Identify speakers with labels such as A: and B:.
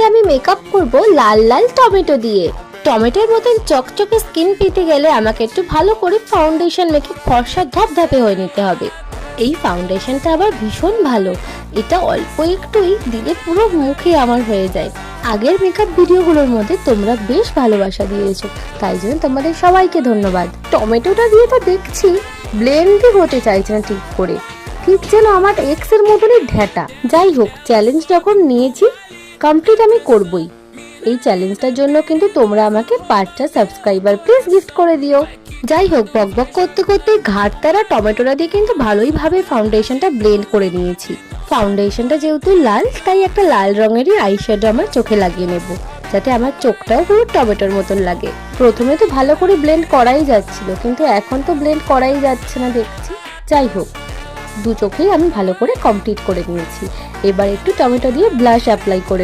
A: আমি মেকআপ করব লাল লাল টমেটো দিয়ে। টমেটোর মতন চকচকে স্কিন পেতে গেলে আমাকে একটু ভালো করে ফাউন্ডেশন মেখে ফর্সা ধপধপে হয়ে নিতে হবে। এই ফাউন্ডেশনটা আবার ভীষণ ভালো, এটা অল্প একটুই দিলে পুরো মুখে আমার হয়ে যায়। আগের মেকআপ ভিডিওগুলোর মধ্যে তোমরা বেশ ভালোবাসা দিয়েছো, তাই জন্য তোমাদের সবাইকে ধন্যবাদ। টমেটোটা দিয়ে তো দেখছি ব্লেন্ডই হতে চাইছে না ঠিক করে, ঠিক যেন আমার এক্স এর মতনই ঢ্যাটা। যাই হোক, চ্যালেঞ্জ যখন নিয়েছি কমপ্লিট আমি করবই। এই চ্যালেঞ্জটার জন্য কিন্তু তোমরা আমাকে 5টা সাবস্ক্রাইবার প্লিজ গিফট করে দিও। যাই হোক, বকবক করতে করতে ঘাটতারা টমেটোটা দিয়ে কিন্তু ভালোই ভাবে ফাউন্ডেশনটা ব্লেন্ড করে নিয়েছি। ফাউন্ডেশনটা যেহেতু লাল, তাই একটা লাল রঙেরই আইশ্যাডো আমার চোখে লাগিয়ে নেব, যাতে আমার চোখটাও পুরো টমেটোর মতন লাগে। প্রথমে তো ভালো করে ব্লেন্ড করাই যাচ্ছিল, কিন্তু এখন তো ব্লেন্ড করাই যাচ্ছে না দেখছি। যাই হোক, দু চোখেই আমি ভালো করে কমপ্লিট করে নিয়েছি। এবার একটু টমেটো দিয়ে ব্লাশ অ্যাপ্লাই করে